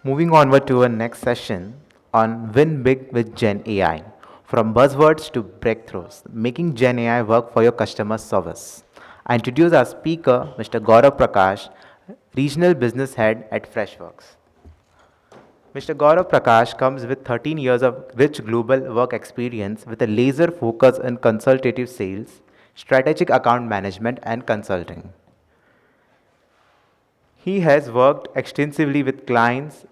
Moving onward to our next session on Win Big with Gen AI. From buzzwords to breakthroughs, making Gen AI work for your customer service. I introduce our speaker, Mr. Gaurav Prakash, Regional Business Head at Freshworks. Mr. Gaurav Prakash comes with 13 years of rich global work experience with a laser focus in consultative sales, strategic account management, and consulting. He has worked extensively with clients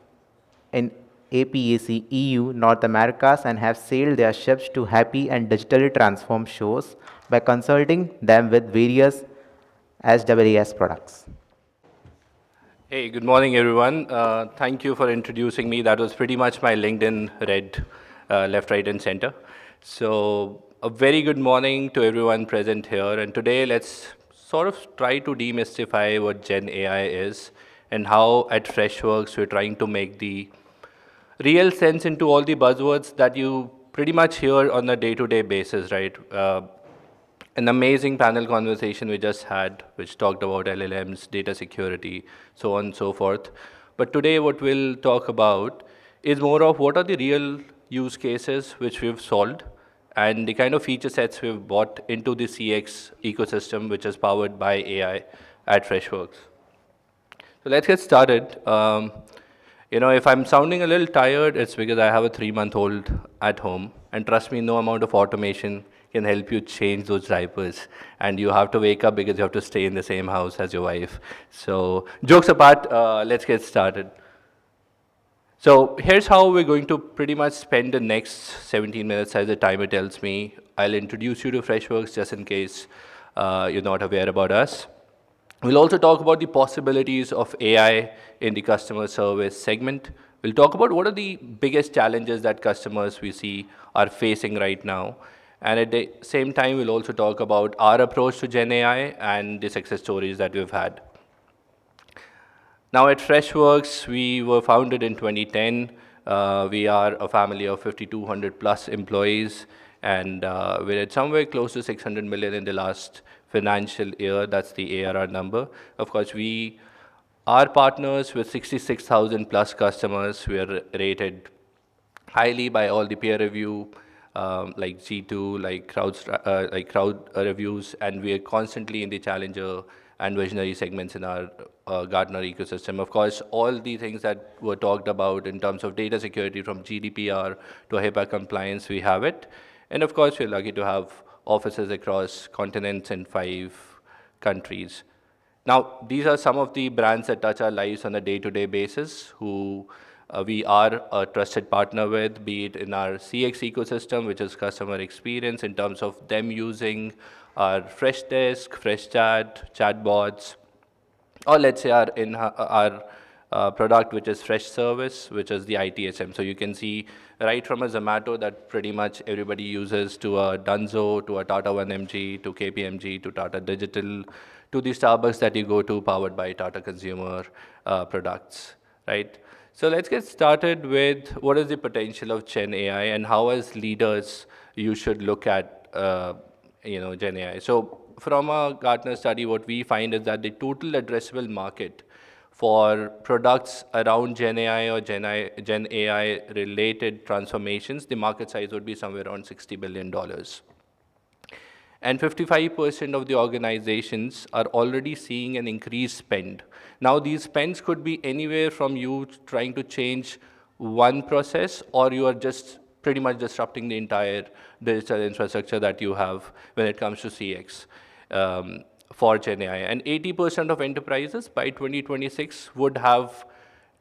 in APAC, EU, North Americas, and have sailed their ships to happy and digitally transformed shores by consulting them with various SaaS products. Hey, good morning, everyone. Thank you for introducing me. That was pretty much my LinkedIn read left, right, and center. So, a very good morning to everyone present here. And today, let's sort of try to demystify what Gen AI is and how at Freshworks we're trying to make the real sense into all the buzzwords that you pretty much hear on a day-to-day basis, right? An amazing panel conversation we just had, which talked about LLMs, data security, so on and so forth. But today, what we'll talk about is more of what are the real use cases which we've solved and the kind of feature sets we've brought into the CX ecosystem, which is powered by AI at Freshworks. So let's get started. If I'm sounding a little tired, it's because I have a 3-month-old at home. And trust me, no amount of automation can help you change those diapers. And you have to wake up because you have to stay in the same house as your wife. So, jokes apart, let's get started. So, here's how we're going to pretty much spend the next 17 minutes as the timer tells me. I'll introduce you to Freshworks just in case you're not aware about us. We'll also talk about the possibilities of AI in the customer service segment. We'll talk about what are the biggest challenges that customers we see are facing right now. And at the same time, we'll also talk about our approach to Gen AI and the success stories that we've had. Now, at Freshworks, we were founded in 2010. We are a family of 5,200 plus employees, and we're at somewhere close to 600 million in the last financial year. That's the ARR number. Of course, we are partners with 66,000 plus customers. We are rated highly by all the peer review, like G2, like crowd reviews, and we are constantly in the challenger and visionary segments in our Gartner ecosystem. Of course, all the things that were talked about in terms of data security from GDPR to HIPAA compliance, we have it. And of course, we're lucky to have offices across continents in 5 countries. Now, these are some of the brands that touch our lives on a day-to-day basis, who we are a trusted partner with, be it in our CX ecosystem, which is customer experience, in terms of them using our Freshdesk, Freshchat, chatbots, or let's say our product, which is Fresh Service, which is the ITSM. So you can see right from a Zomato that pretty much everybody uses, to a Dunzo, to a Tata 1MG, to KPMG, to Tata Digital, to the Starbucks that you go to, powered by Tata Consumer Products, right? So let's get started with what is the potential of Gen AI and how, as leaders, you should look at Gen AI. So from a Gartner study, what we find is that the total addressable market for products around Gen AI or Gen AI related transformations, the market size would be somewhere around $60 billion. And 55% of the organizations are already seeing an increased spend. Now, these spends could be anywhere from you trying to change one process, or you are just pretty much disrupting the entire digital infrastructure that you have when it comes to CX for Gen AI. And 80% of enterprises by 2026 would have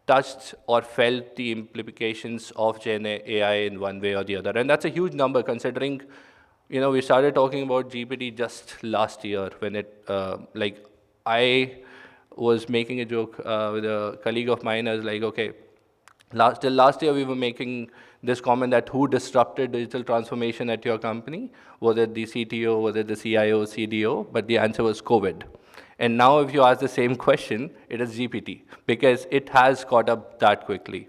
touched or felt the implications of Gen AI in one way or the other. And that's a huge number, considering we started talking about GPT just last year, when I was making a joke with a colleague of mine. I was like, okay, till last year we were making this comment that who disrupted digital transformation at your company? Was it the CTO? Was it the CIO, CDO? But the answer was COVID. And now if you ask the same question, it is GPT, because it has caught up that quickly.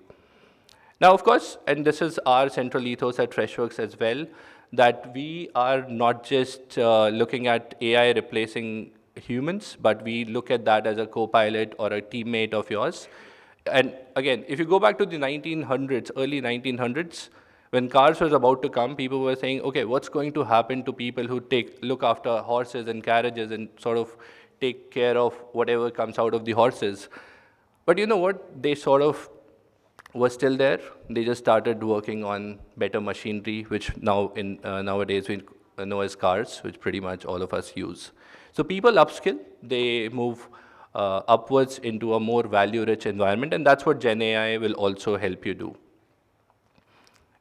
Now, of course, and this is our central ethos at Freshworks as well, that we are not just looking at AI replacing humans, but we look at that as a co-pilot or a teammate of yours And again, if you go back to the 1900s, early 1900s, when cars was about to come, people were saying, okay, what's going to happen to people who look after horses and carriages and sort of take care of whatever comes out of the horses? But you know what? They sort of were still there. They just started working on better machinery, which nowadays we know as cars, which pretty much all of us use. So people upskill, they move upwards into a more value-rich environment, and that's what Gen AI will also help you do.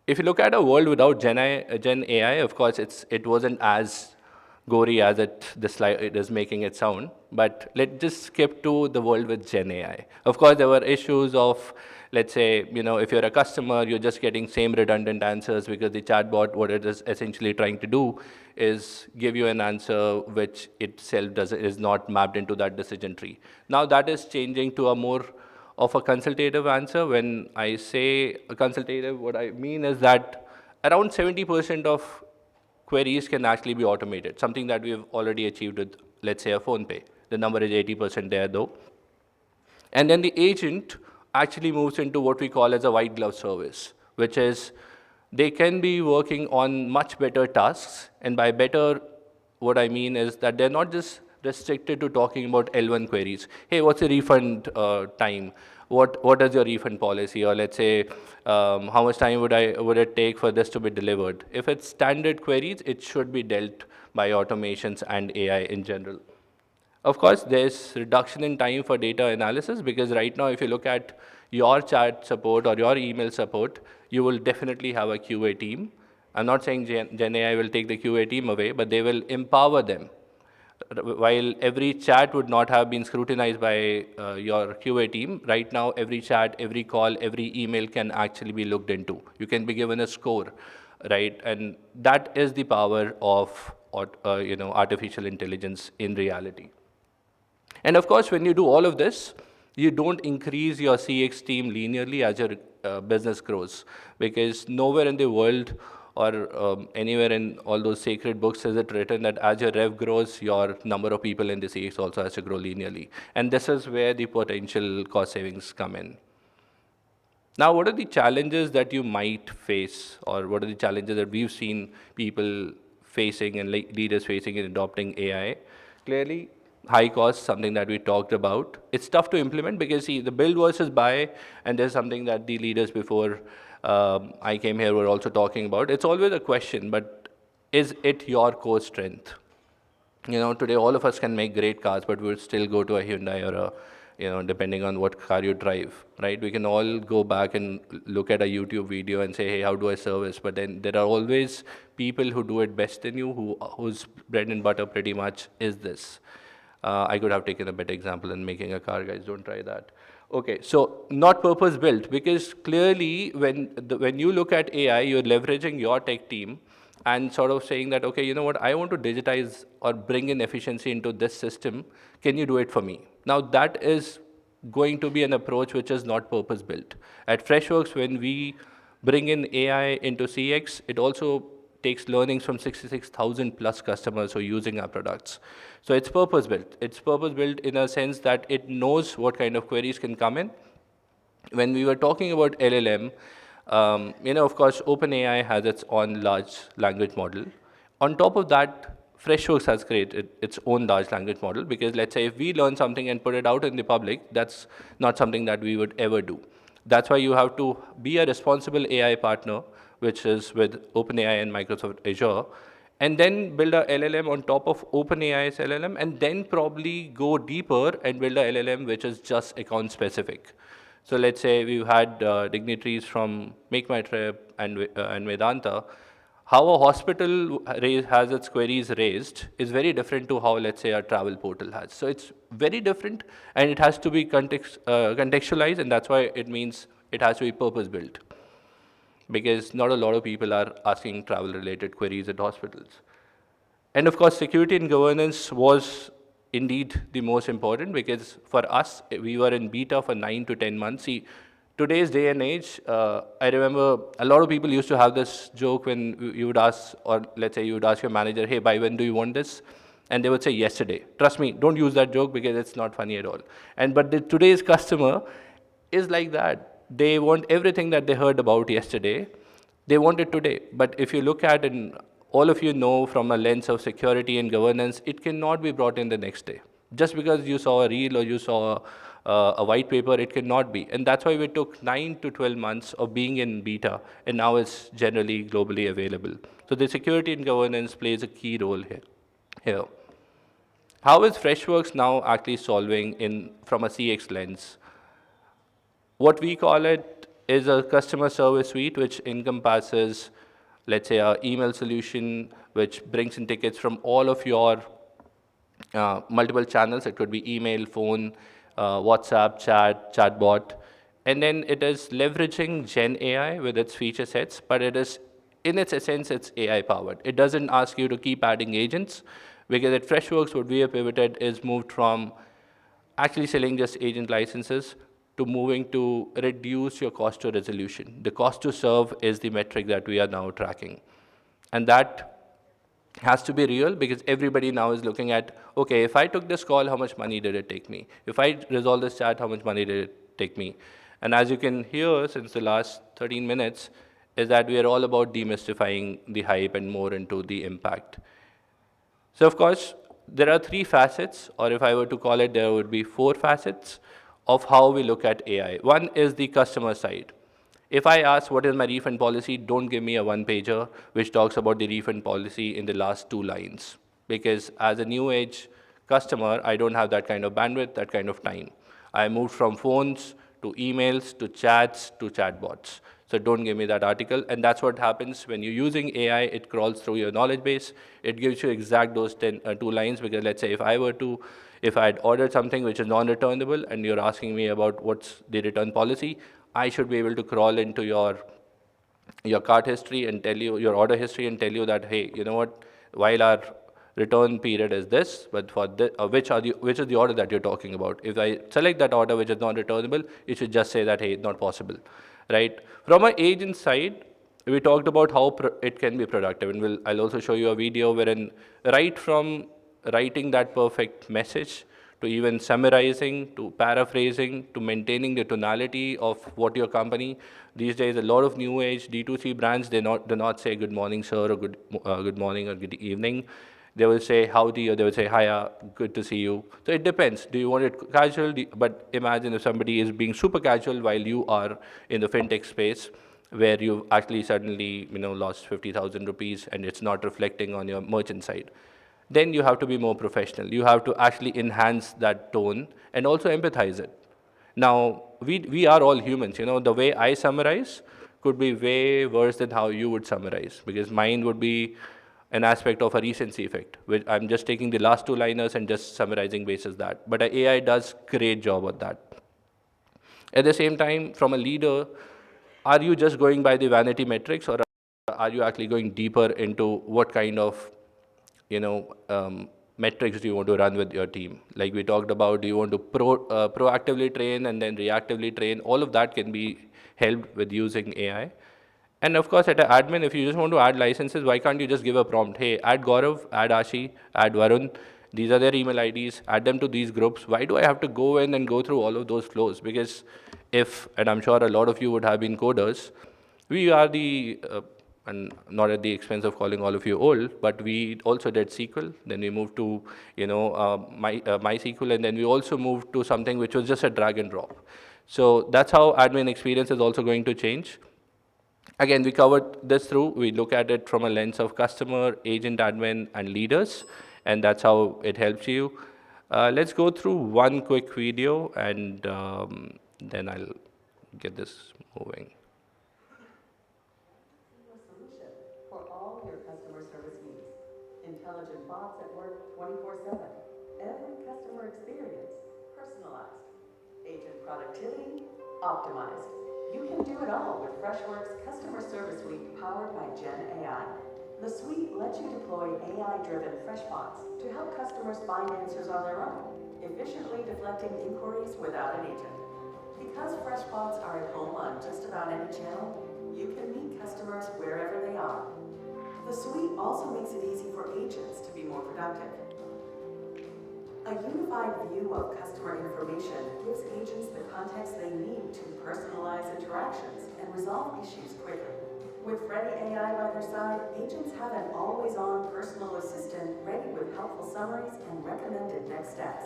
If you look at a world without Gen AI, of course, it wasn't as gory as the slide it is making it sound. But let's just skip to the world with Gen AI. Of course, there were issues of, let's say, if you're a customer, you're just getting same redundant answers because the chatbot, what it is essentially trying to do is give you an answer which itself is not mapped into that decision tree. Now that is changing to a more of a consultative answer. When I say a consultative, what I mean is that around 70% of queries can actually be automated, something that we've already achieved with, let's say, a phone pay. The number is 80% there though. And then the agent actually moves into what we call as a white glove service, which is they can be working on much better tasks. And by better, what I mean is that they're not just restricted to talking about L1 queries. Hey, what's the refund time? What is your refund policy? Or let's say, how much time would it take for this to be delivered? If it's standard queries, it should be dealt by automations and AI in general. Of course, there's reduction in time for data analysis because right now, if you look at your chat support or your email support, you will definitely have a QA team. I'm not saying Gen AI will take the QA team away, but they will empower them. While every chat would not have been scrutinized by your QA team, right now every chat, every call, every email can actually be looked into. You can be given a score, right? And that is the power of artificial intelligence in reality. And of course, when you do all of this, you don't increase your CX team linearly as your business grows, because nowhere in the world or anywhere in all those sacred books is it written that as your rev grows, your number of people in the CX also has to grow linearly. And this is where the potential cost savings come in. Now, what are the challenges that you might face, or what are the challenges that we've seen people facing and leaders facing in adopting AI? Clearly, high cost, something that we talked about. It's tough to implement because, see, the build versus buy, and there's something that the leaders before I came here were also talking about. It's always a question, but is it your core strength? Today all of us can make great cars, but we'll still go to a Hyundai or depending on what car you drive, right? We can all go back and look at a YouTube video and say, hey, how do I service? But then there are always people who do it best than you, whose bread and butter pretty much is this. I could have taken a better example in making a car, guys. Don't try that. Okay, so not purpose built, because clearly when you look at AI, you're leveraging your tech team and sort of saying that, okay, you know what, I want to digitize or bring in efficiency into this system. Can you do it for me? Now that is going to be an approach which is not purpose built. At Freshworks, when we bring in AI into CX, it also takes learnings from 66,000 plus customers who are using our products. So it's purpose built. It's purpose built in a sense that it knows what kind of queries can come in. When we were talking about LLM, of course, OpenAI has its own large language model. On top of that, Freshworks has created its own large language model, because let's say if we learn something and put it out in the public, that's not something that we would ever do. That's why you have to be a responsible AI partner, which is with OpenAI and Microsoft Azure, and then build a LLM on top of OpenAI's LLM, and then probably go deeper and build a LLM which is just account specific. So let's say we've had dignitaries from Make My Trip and Vedanta. How a hospital has its queries raised is very different to how, let's say, a travel portal has. So it's very different, and it has to be contextualized, and that's why it means it has to be purpose built, because not a lot of people are asking travel related queries at hospitals. And of course, security and governance was indeed the most important, because for us, we were in beta for 9 to 10 months. See, today's day and age, I remember a lot of people used to have this joke when you would ask, or let's say you would ask your manager, hey, by when do you want this? And they would say yesterday. Trust me, don't use that joke because it's not funny at all. But today's customer, is like that. They want everything that they heard about yesterday, they want it today. But if you look at it, all of you know from a lens of security and governance, it cannot be brought in the next day. Just because you saw a reel or you saw a white paper, it cannot be. And that's why we took 9 to 12 months of being in beta, and now it's generally globally available. So the security and governance plays a key role here. How is Freshworks now actually solving in from a CX lens? What we call it is a customer service suite, which encompasses, let's say, our email solution, which brings in tickets from all of your multiple channels. It could be email, phone, WhatsApp, chat, chatbot. And then it is leveraging Gen AI with its feature sets, but it is, in its essence, it's AI powered. It doesn't ask you to keep adding agents, because at Freshworks, what we have pivoted is moved from actually selling just agent licenses to moving to reduce your cost to resolution. The cost to serve is the metric that we are now tracking. And that has to be real, because everybody now is looking at, okay, if I took this call, how much money did it take me? If I resolve this chat, how much money did it take me? And as you can hear since the last 13 minutes, is that we are all about demystifying the hype and more into the impact. So of course, there are three facets, or if I were to call it, there would be four facets of how we look at AI. One is the customer side. If I ask what is my refund policy, don't give me a one pager which talks about the refund policy in the last two lines. Because as a new age customer, I don't have that kind of bandwidth, that kind of time. I moved from phones to emails to chats to chatbots. So don't give me that article. And that's what happens when you're using AI, it crawls through your knowledge base. It gives you exact those two lines, because let's say if I had ordered something which is non-returnable and you're asking me about what's the return policy, I should be able to crawl into your cart history and tell you your order history and tell you that, hey, you know what, while our return period is this, but for this, which is the order that you're talking about. If I select that order which is non-returnable, you should just say that, hey, not possible, right? From an agent side, we talked about how it can be productive, and I'll also show you a video wherein right from writing that perfect message to even summarizing, to paraphrasing, to maintaining the tonality of what your company. These days, a lot of new age D2C brands, do not say good morning, sir, or good morning, or good evening. They will say howdy, or they will say hiya, good to see you. So it depends. Do you want it casual? But imagine if somebody is being super casual while you are in the fintech space, where you've actually suddenly lost 50,000 rupees and it's not reflecting on your merchant side. Then you have to be more professional. You have to actually enhance that tone and also empathize it. Now, we are all humans. The way I summarize could be way worse than how you would summarize, because mine would be an aspect of a recency effect, which I'm just taking the last two liners and just summarizing basis that. But AI does great job at that. At the same time, from a leader, are you just going by the vanity metrics, or are you actually going deeper into what kind of metrics do you want to run with your team? Like we talked about, do you want to proactively train and then reactively train? All of that can be helped with using AI. And of course, at an admin, if you just want to add licenses, why can't you just give a prompt? Hey, add Gaurav, add Ashi, add Varun. These are their email IDs. Add them to these groups. Why do I have to go in and go through all of those flows? Because and I'm sure a lot of you would have been coders, we are and not at the expense of calling all of you old, but we also did SQL. Then we moved to, MySQL, and then we also moved to something which was just a drag and drop. So that's how admin experience is also going to change. Again, we covered this through. We look at it from a lens of customer, agent, admin, and leaders, and that's how it helps you. Let's go through one quick video, and then I'll get this moving. Solution for all your customer service needs. Intelligent bots at work 24/7. Every customer experience personalized. Agent productivity optimized. You can do it all with Freshworks Customer Service Suite powered by GenAI. The suite lets you deploy AI-driven Freshbots to help customers find answers on their own, efficiently deflecting inquiries without an agent. Because Freshbots are at home on just about any channel, you can meet customers wherever they are. The suite also makes it easy for agents to be more productive. A unified view of customer information gives agents the context they need to personalize interactions and resolve issues quickly. With Freddy AI by their side, agents have an always-on personal assistant ready with helpful summaries and recommended next steps.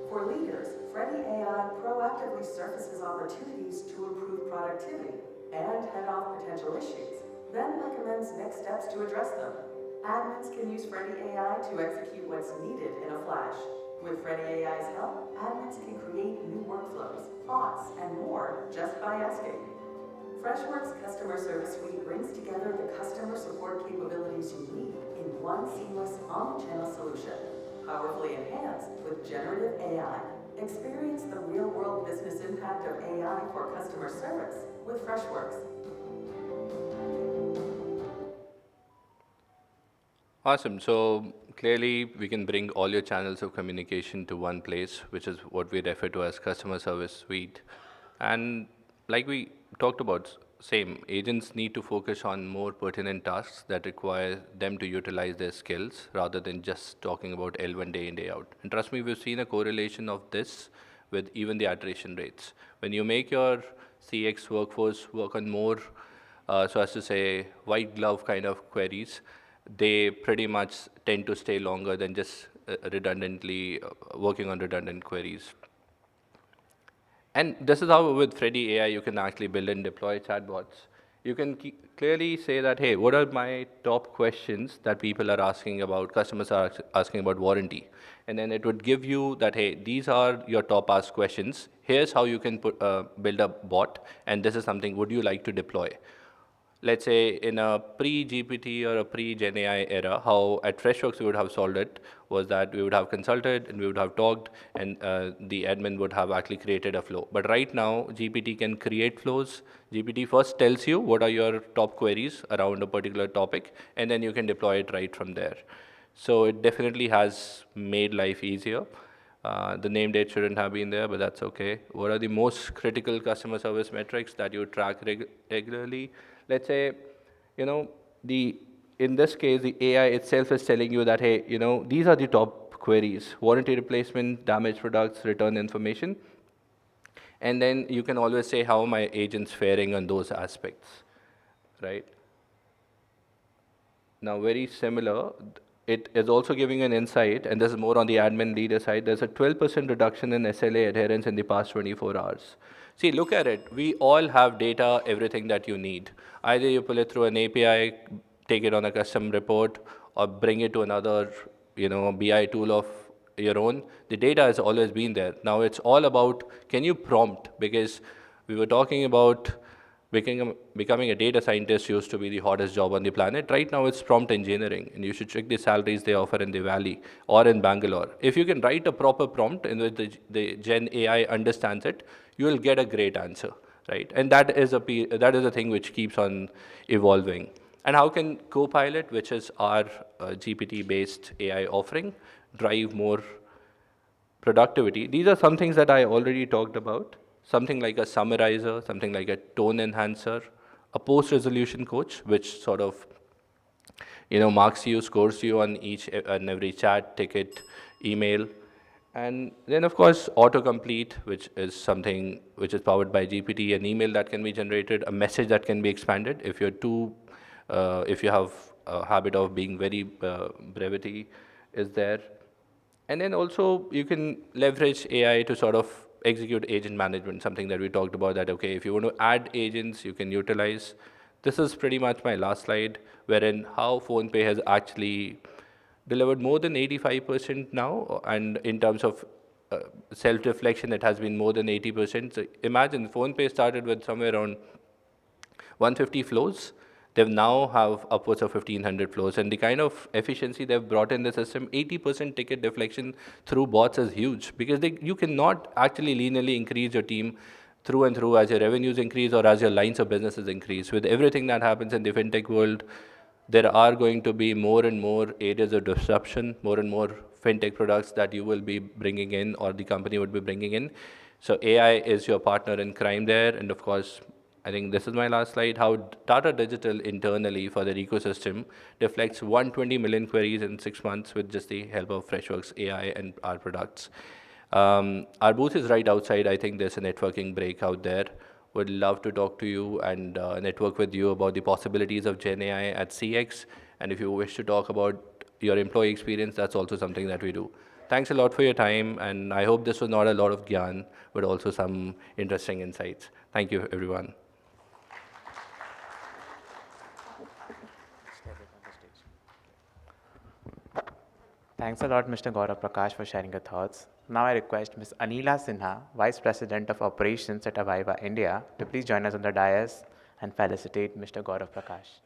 For leaders, Freddy AI proactively surfaces opportunities to improve productivity and head off potential issues, then recommends next steps to address them. Admins can use Freddy AI to execute what's needed in a flash. With Freddy AI's help, admins can create new workflows, bots, and more just by asking. Freshworks Customer Service Suite brings together the customer support capabilities you need in one seamless omnichannel solution, powerfully enhanced with generative AI. Experience the real-world business impact of AI for customer service with Freshworks. Awesome. So clearly, we can bring all your channels of communication to one place, which is what we refer to as customer service suite. And like we talked about, same agents need to focus on more pertinent tasks that require them to utilize their skills rather than just talking about L1 day in, day out. And trust me, we've seen a correlation of this with even the attrition rates. When you make your CX workforce work on more, so as to say, white glove kind of queries, they pretty much tend to stay longer than just redundantly working on redundant queries. And this is how with Freddy AI you can actually build and deploy chatbots. You can clearly say that, hey, what are my top questions that people are asking about, customers are asking about warranty? And then it would give you that, hey, these are your top asked questions. Here's how you can build a bot, and this is something would you like to deploy? Let's say in a pre-GPT or a pre-Gen AI era, how at Freshworks we would have solved it was that we would have consulted and we would have talked and the admin would have actually created a flow. But right now, GPT can create flows. GPT first tells you what are your top queries around a particular topic, and then you can deploy it right from there. So it definitely has made life easier. The name date shouldn't have been there, but that's okay. What are the most critical customer service metrics that you track regularly? Let's say, you know, the in this case, the AI itself is telling you that, hey, these are the top queries: warranty replacement, damaged products, return information. And then you can always say how my agent's faring on those aspects, right? Now, very similar, it is also giving an insight, and this is more on the admin leader side. There's a 12% reduction in SLA adherence in the past 24 hours. See, look at it. We all have data, everything that you need. Either you pull it through an API, take it on a custom report, or bring it to another, BI tool of your own. The data has always been there. Now it's all about, can you prompt? Because we were talking about becoming a data scientist used to be the hottest job on the planet. Right now it's prompt engineering, and you should check the salaries they offer in the Valley or in Bangalore. If you can write a proper prompt in which the Gen AI understands it, you will get a great answer, right? And that is a thing which keeps on evolving. And how can Copilot, which is our GPT-based AI offering, drive more productivity? These are some things that I already talked about. Something like a summarizer, something like a tone enhancer, a post-resolution coach, which sort of marks you, scores you on each and every chat, ticket, email. And then, of course, autocomplete, which is something which is powered by GPT, an email that can be generated, a message that can be expanded if if you have a habit of being very brevity is there. And then also you can leverage AI to sort of execute agent management, something that we talked about that, okay, if you want to add agents, you can utilize. This is pretty much my last slide, wherein how PhonePe has actually delivered more than 85% now. And in terms of self-reflection, it has been more than 80%. So imagine PhonePe started with somewhere around 150 flows. They now have upwards of 1,500 flows, and the kind of efficiency they've brought in the system, 80% ticket deflection through bots is huge, because you cannot actually linearly increase your team through and through as your revenues increase or as your lines of businesses increase. With everything that happens in the fintech world, there are going to be more and more areas of disruption, more and more fintech products that you will be bringing in or the company would be bringing in. So AI is your partner in crime there, and of course, I think this is my last slide, how Tata Digital internally for their ecosystem deflects 120 million queries in 6 months with just the help of Freshworks AI and our products. Our booth is right outside. I think there's a networking break out there. Would love to talk to you and network with you about the possibilities of GenAI at CX. And if you wish to talk about your employee experience, that's also something that we do. Thanks a lot for your time, and I hope this was not a lot of gyan, but also some interesting insights. Thank you, everyone. Thanks a lot, Mr. Gaurav Prakash, for sharing your thoughts. Now I request Ms. Anila Sinha, Vice President of Operations at Aviva India, to please join us on the dais and felicitate Mr. Gaurav Prakash.